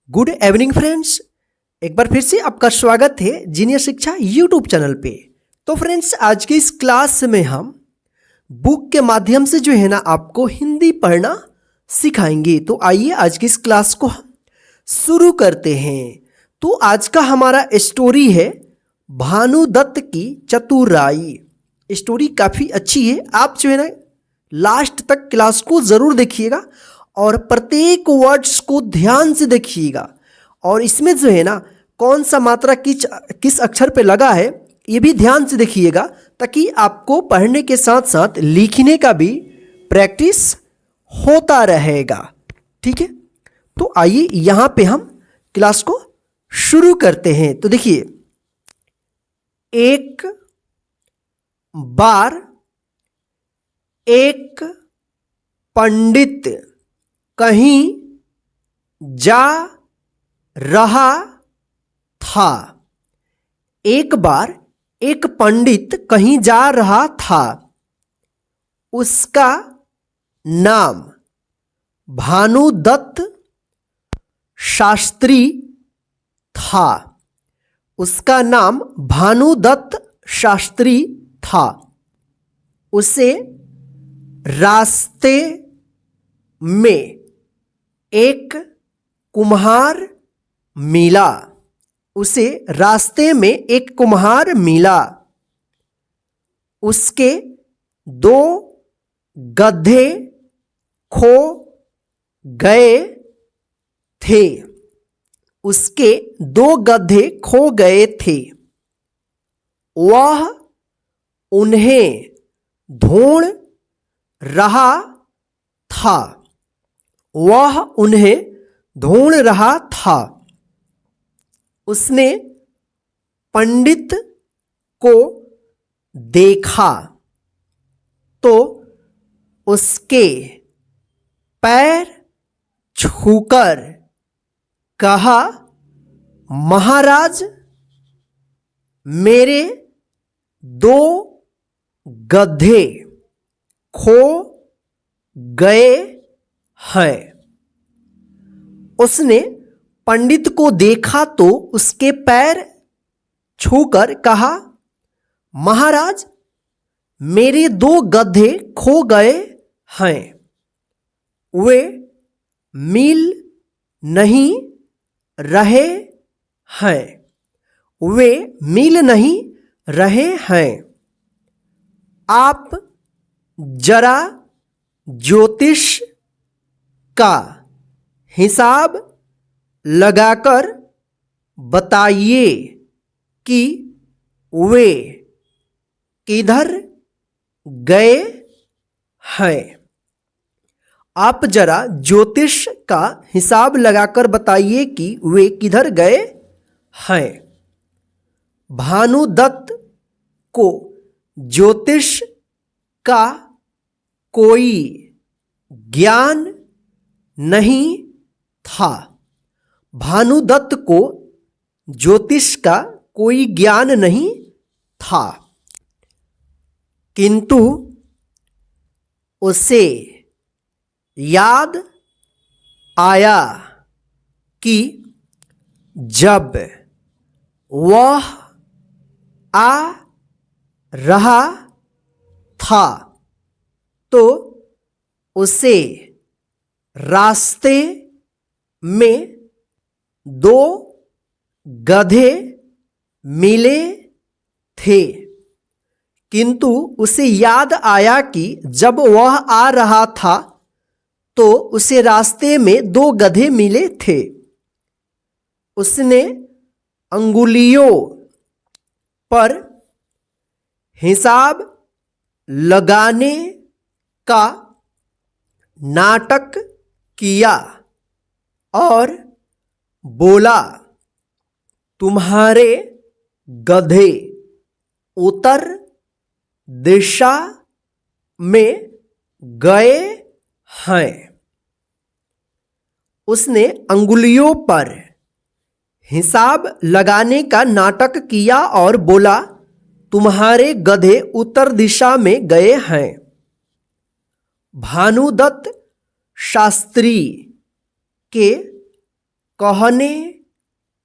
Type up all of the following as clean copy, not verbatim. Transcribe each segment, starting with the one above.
Good evening friends. एक बार फिर से आपका स्वागत है जीनियर शिक्षा यूट्यूब चैनल पे। तो फ्रेंड्स, आज की इस क्लास में हम बुक के माध्यम से जो है ना आपको हिंदी पढ़ना सिखाएंगे। तो आइए आज की इस क्लास को हम शुरू करते हैं। तो आज का हमारा स्टोरी है भानुदत्त की चतुराई। स्टोरी काफ़ी अच्छी है, आप जो है ना लास्ट तक क्लास को ज़रूर देखिएगा और प्रत्येक वर्ड्स को ध्यान से देखिएगा। और इसमें जो है ना कौन सा मात्रा किस अक्षर पे लगा है ये भी ध्यान से देखिएगा, ताकि आपको पढ़ने के साथ साथ लिखने का भी प्रैक्टिस होता रहेगा। ठीक है, तो आइए यहाँ पे हम क्लास को शुरू करते हैं। तो देखिए, एक बार एक पंडित कहीं जा रहा था। एक बार एक पंडित कहीं जा रहा था। उसका नाम भानुदत्त शास्त्री था। उसका नाम भानुदत्त शास्त्री था। उसे रास्ते में एक कुम्हार मिला। उसे रास्ते में एक कुम्हार मिला। उसके दो गधे खो गए थे। उसके दो गधे खो गए थे। वह उन्हें ढूंढ रहा था। वह उन्हें ढूंढ रहा था। उसने पंडित को देखा तो उसके पैर छूकर कहा, महाराज, मेरे दो गधे खो गए हैं। उसने पंडित को देखा तो उसके पैर छूकर कहा, महाराज, मेरे दो गधे खो गए हैं। वे मिल नहीं रहे हैं। वे मिल नहीं रहे हैं। आप जरा ज्योतिष का हिसाब लगाकर बताइए कि वे किधर गए हैं। आप जरा ज्योतिष का हिसाब लगाकर बताइए कि वे किधर गए हैं। भानुदत्त को ज्योतिष का कोई ज्ञान नहीं था। भानुदत्त को ज्योतिष का कोई ज्ञान नहीं था, किंतु उसे याद आया कि जब वह आ रहा था तो उसे रास्ते में दो गधे मिले थे। किंतु उसे याद आया कि जब वह आ रहा था तो उसे रास्ते में दो गधे मिले थे। उसने अंगुलियों पर हिसाब लगाने का नाटक किया और बोला, तुम्हारे गधे उत्तर दिशा में गए हैं। उसने अंगुलियों पर हिसाब लगाने का नाटक किया और बोला, तुम्हारे गधे उत्तर दिशा में गए हैं। भानुदत्त शास्त्री के कहने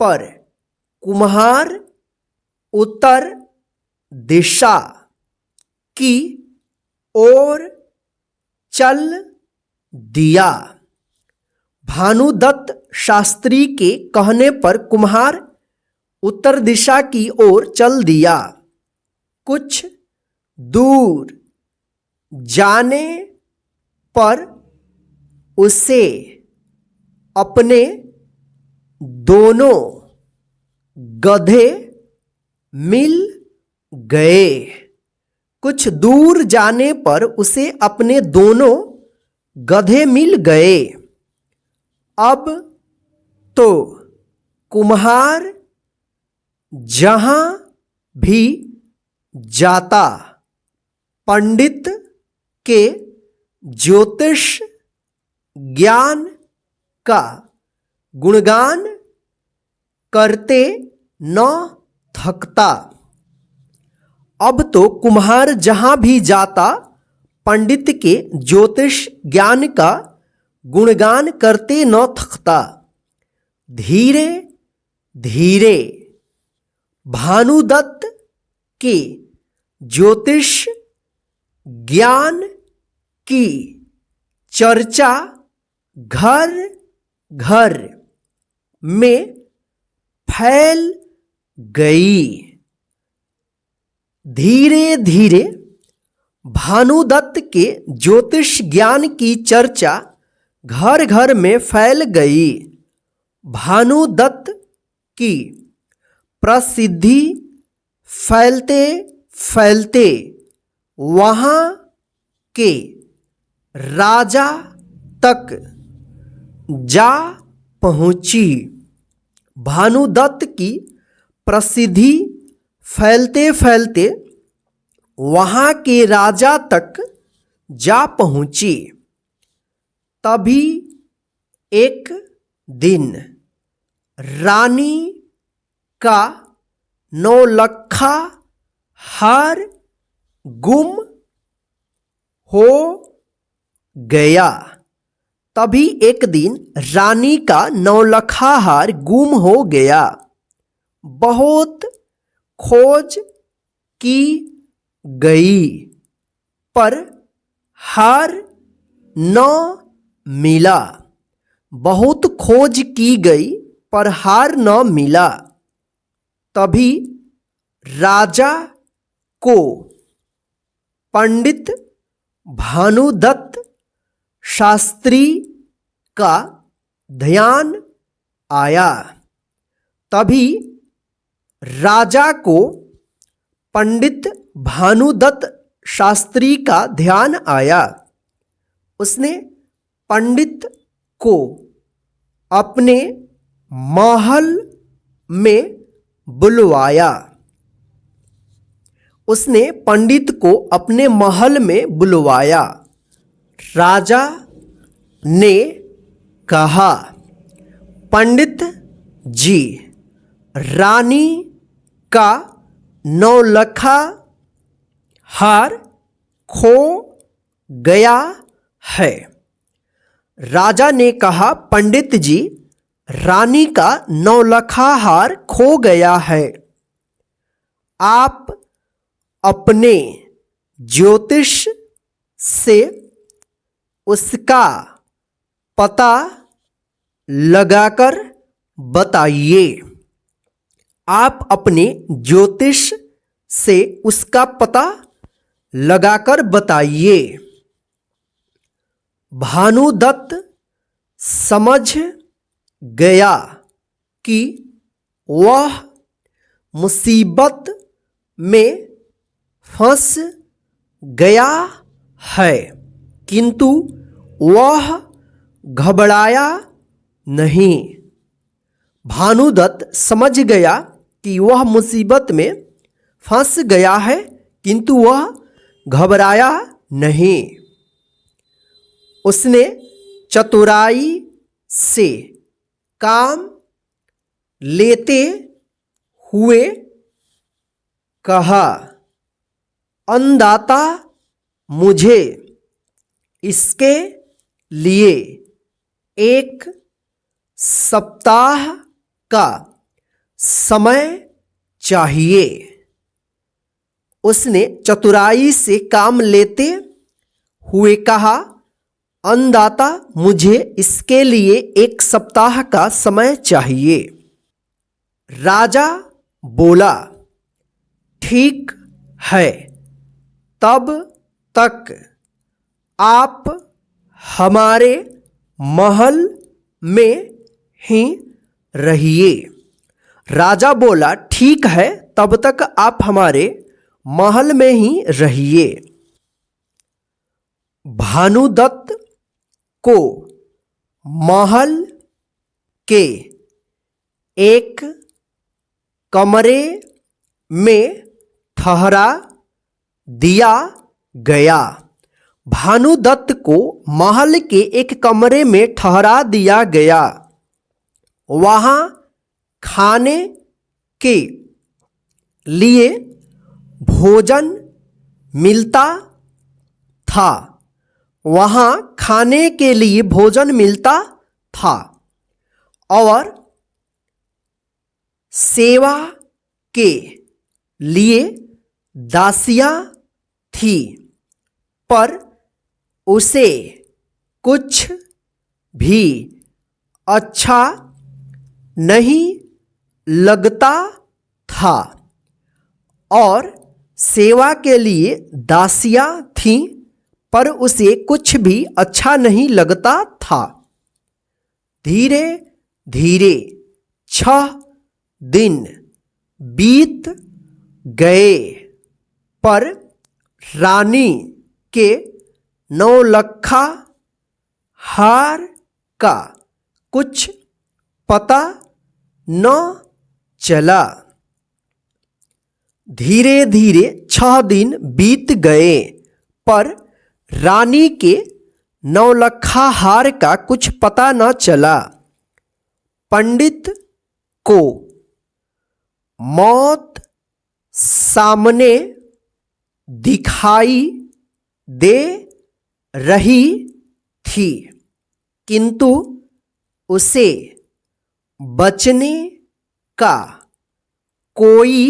पर कुम्हार उत्तर दिशा की ओर चल दिया। भानुदत्त शास्त्री के कहने पर कुम्हार उत्तर दिशा की ओर चल दिया। कुछ दूर जाने पर उसे अपने दोनों गधे मिल गए। कुछ दूर जाने पर उसे अपने दोनों गधे मिल गए। अब तो कुम्हार जहाँ भी जाता पंडित के ज्योतिष ज्ञान का गुणगान करते न थकता। अब तो कुम्हार जहाँ भी जाता पंडित के ज्योतिष ज्ञान का गुणगान करते न थकता। धीरे धीरे भानुदत्त के ज्योतिष ज्ञान की चर्चा घर घर में फैल गई। धीरे धीरे भानुदत्त के ज्योतिष ज्ञान की चर्चा घर घर में फैल गई। भानुदत्त की प्रसिद्धि फैलते फैलते वहाँ के राजा तक जा पहुँची। भानुदत्त की प्रसिद्धि फैलते फैलते वहाँ के राजा तक जा पहुँची। तभी एक दिन रानी का नौलखा हार गुम हो गया। तभी एक दिन रानी का नौलखा हार गुम हो गया। बहुत खोज की गई पर हार न मिला। बहुत खोज की गई पर हार न मिला। तभी राजा को पंडित भानुदत्त शास्त्री का ध्यान आया। तभी राजा को पंडित भानुदत्त शास्त्री का ध्यान आया। उसने पंडित को अपने महल में बुलवाया। उसने पंडित को अपने महल में बुलवाया। राजा ने कहा, पंडित जी, रानी का नौलखा हार खो गया है। राजा ने कहा, पंडित जी, रानी का नौलखा हार खो गया है। आप अपने ज्योतिष से उसका पता लगाकर बताइए। आप अपने ज्योतिष से उसका पता लगाकर बताइए। भानुदत्त समझ गया कि वह मुसीबत में फंस गया है, किंतु वह घबराया नहीं। भानुदत्त समझ गया कि वह मुसीबत में फंस गया है, किंतु वह घबराया नहीं। उसने चतुराई से काम लेते हुए कहा, अन्नदाता, मुझे इसके लिए एक सप्ताह का समय चाहिए। उसने चतुराई से काम लेते हुए कहा, अन्नदाता, मुझे इसके लिए 1 सप्ताह का समय चाहिए। राजा बोला, ठीक है, तब तक आप हमारे महल में ही रहिए। राजा बोला, ठीक है, तब तक आप हमारे महल में ही रहिए। भानुदत्त को महल के एक कमरे में ठहरा दिया गया। भानुदत्त को महल के एक कमरे में ठहरा दिया गया। वहाँ खाने के लिए भोजन मिलता था। वहाँ खाने के लिए भोजन मिलता था और सेवा के लिए दासियाँ थी, पर उसे कुछ भी अच्छा नहीं लगता था। और सेवा के लिए दासियाँ थीं, पर उसे कुछ भी अच्छा नहीं लगता था। धीरे धीरे 6 दिन बीत गए, पर रानी के नौलखा हार का कुछ पता न चला। धीरे धीरे 6 दिन बीत गए, पर रानी के नौलखा हार का कुछ पता न चला। पंडित को मौत सामने दिखाई दे रही थी, किंतु उसे बचने का कोई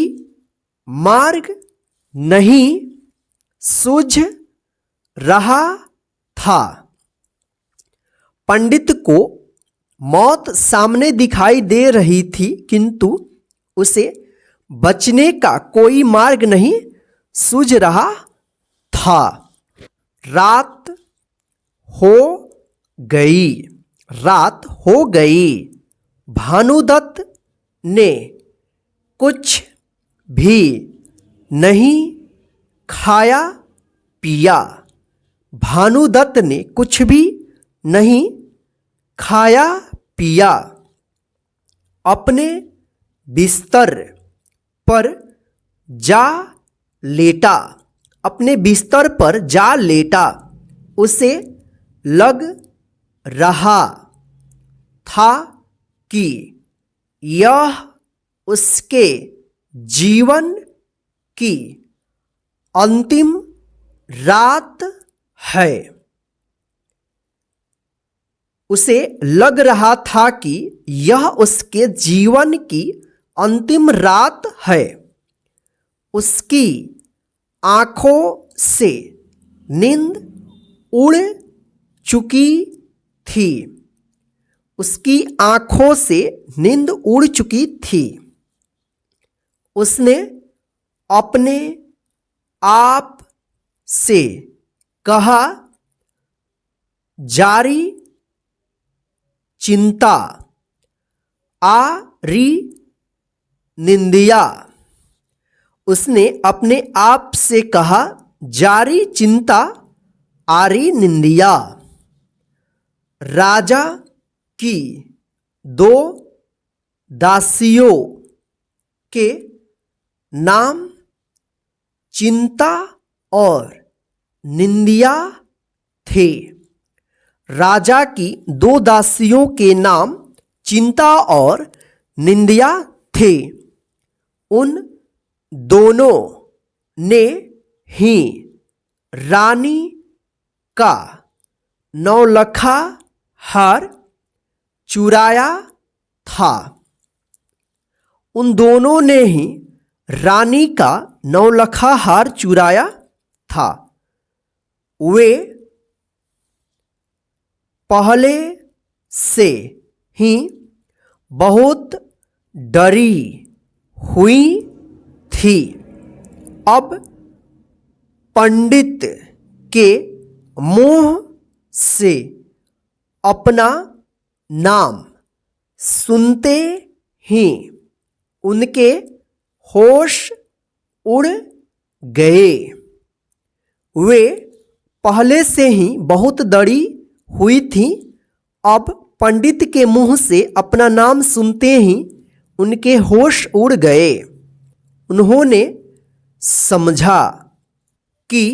मार्ग नहीं सूझ रहा था। पंडित को मौत सामने दिखाई दे रही थी, किंतु उसे बचने का कोई मार्ग नहीं सूझ रहा था। रात हो गई। रात हो गई। भानुदत्त ने कुछ भी नहीं खाया पिया। भानुदत्त ने कुछ भी नहीं खाया पिया। अपने बिस्तर पर जा लेटा। अपने बिस्तर पर जा लेटा। उसे लग रहा था कि यह उसके जीवन की अंतिम रात है। उसे लग रहा था कि यह उसके जीवन की अंतिम रात है। उसकी आँखों से नींद उड़ चुकी थी। उसकी आँखों से नींद उड़ चुकी थी। उसने अपने आप से कहा, जारी चिंता आरी निंदिया। उसने अपने आप से कहा, जारी चिंता आरी निंदिया। राजा की 2 दासियों के नाम चिंता और निंदिया थे। राजा की 2 दासियों के नाम चिंता और निंदिया थे। उन दोनों ने ही रानी का नौलखा हार चुराया था। उन दोनों ने ही रानी का नौलखा हार चुराया था। वे पहले से ही बहुत डरी हुई थी। अब पंडित के मुंह से अपना नाम सुनते ही उनके होश उड़ गए। वे पहले से ही बहुत डरी हुई थी। अब पंडित के मुंह से अपना नाम सुनते ही उनके होश उड़ गए। उन्होंने समझा कि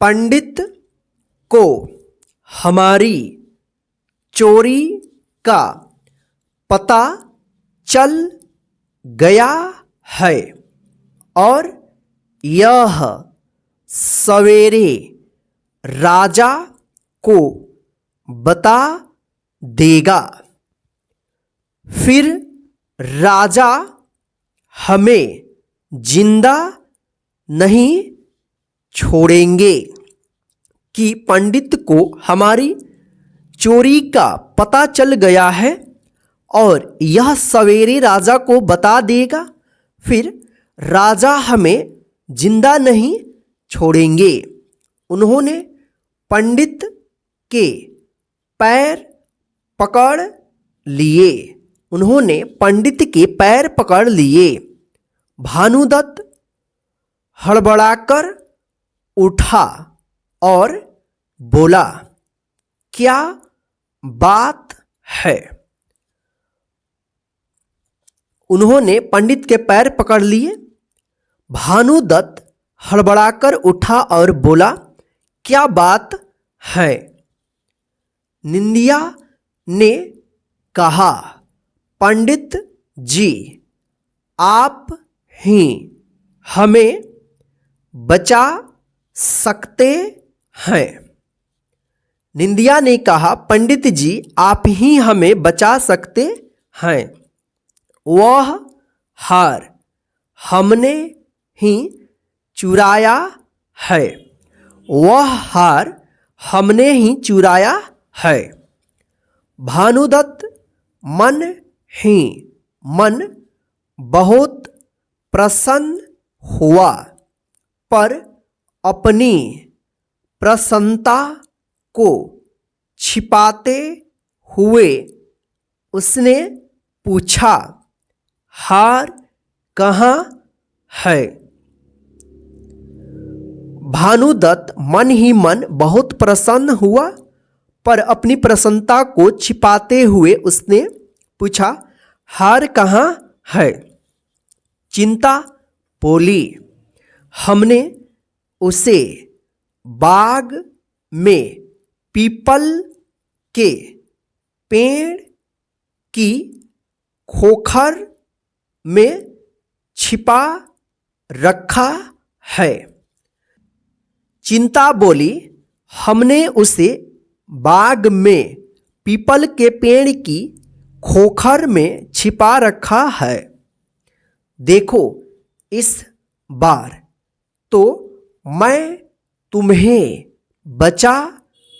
पंडित को हमारी चोरी का पता चल गया है और यह सवेरे राजा को बता देगा। फिर राजा हमें जिंदा नहीं छोड़ेंगे कि पंडित को हमारी चोरी का पता चल गया है और यह सवेरे राजा को बता देगा। फिर राजा हमें जिंदा नहीं छोड़ेंगे। उन्होंने पंडित के पैर पकड़ लिए। उन्होंने पंडित के पैर पकड़ लिए। भानुदत्त हड़बड़ाकर उठा और बोला, क्या बात है? उन्होंने पंडित के पैर पकड़ लिए। भानुदत्त हड़बड़ाकर उठा और बोला, क्या बात है? निंदिया ने कहा, पंडित जी, आप ही हमें बचा सकते हैं। निंदिया ने कहा, पंडित जी, आप ही हमें बचा सकते हैं। वह हार हमने ही चुराया है। वह हार हमने ही चुराया है। भानुदत्त मन ही मन बहुत प्रसन्न हुआ, पर अपनी प्रसन्नता को छिपाते हुए उसने पूछा, हार कहाँ है? भानुदत्त मन ही मन बहुत प्रसन्न हुआ, पर अपनी प्रसन्नता को छिपाते हुए उसने पूछा, हार कहाँ है? चिंता बोली, हमने उसे बाग में पीपल के पेड़ की खोखर में छिपा रखा है। चिंता बोली, हमने उसे बाग में पीपल के पेड़ की खोखर में छिपा रखा है। देखो, इस बार तो मैं तुम्हें बचा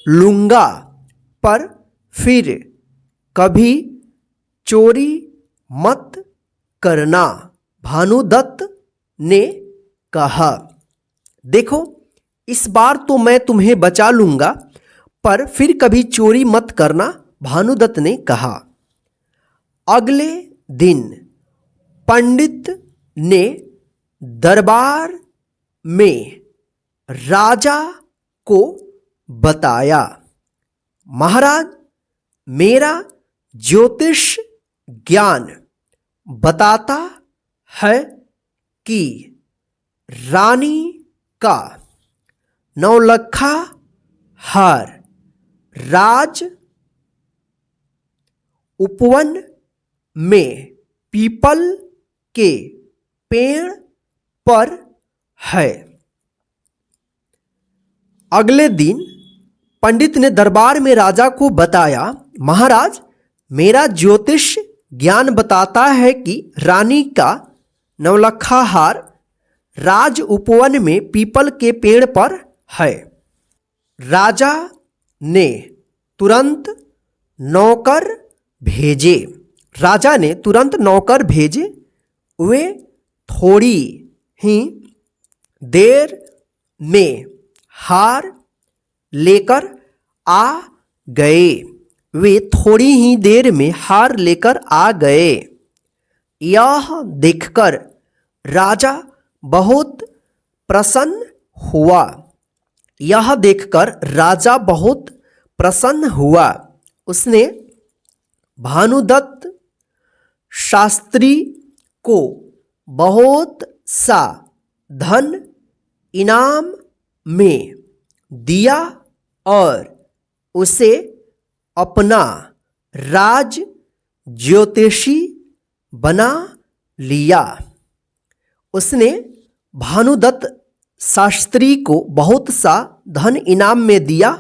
लूँगा, पर फिर कभी चोरी मत करना, भानुदत्त ने कहा। देखो, इस बार तो मैं तुम्हें बचा लूँगा, पर फिर कभी चोरी मत करना, भानुदत्त ने कहा। अगले दिन पंडित ने दरबार में राजा को बताया, महाराज, मेरा ज्योतिष ज्ञान बताता है कि रानी का नौलखा हार राज उपवन में पीपल के पेड़ पर है। अगले दिन पंडित ने दरबार में राजा को बताया, महाराज, मेरा ज्योतिष ज्ञान बताता है कि रानी का नवलखा हार राज उपवन में पीपल के पेड़ पर है। राजा ने तुरंत नौकर भेजे। राजा ने तुरंत नौकर भेजे। वे थोड़ी ही देर में हार लेकर आ गए। वे थोड़ी ही देर में हार लेकर आ गए। यह देखकर राजा बहुत प्रसन्न हुआ। यह देखकर राजा बहुत प्रसन्न हुआ। उसने भानुदत्त शास्त्री को बहुत सा धन इनाम में दिया और उसे अपना राज ज्योतिषी बना लिया। उसने भानुदत्त शास्त्री को बहुत सा धन इनाम में दिया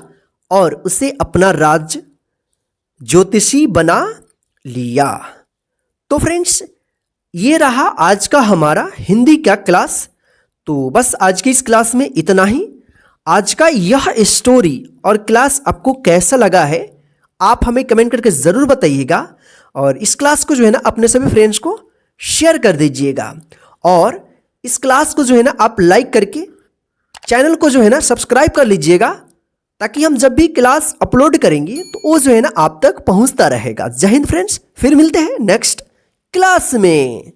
और उसे अपना राज ज्योतिषी बना लिया। तो फ्रेंड्स, ये रहा आज का हमारा हिंदी का क्लास। तो बस आज की इस क्लास में इतना ही। आज का यह स्टोरी और क्लास आपको कैसा लगा है आप हमें कमेंट करके ज़रूर बताइएगा। और इस क्लास को जो है ना अपने सभी फ्रेंड्स को शेयर कर दीजिएगा। और इस क्लास को जो है ना आप लाइक करके चैनल को जो है ना सब्सक्राइब कर लीजिएगा, ताकि हम जब भी क्लास अपलोड करेंगे तो वो जो है ना आप तक पहुंचता रहेगा। जय हिंद फ्रेंड्स, फिर मिलते हैं नेक्स्ट क्लास में।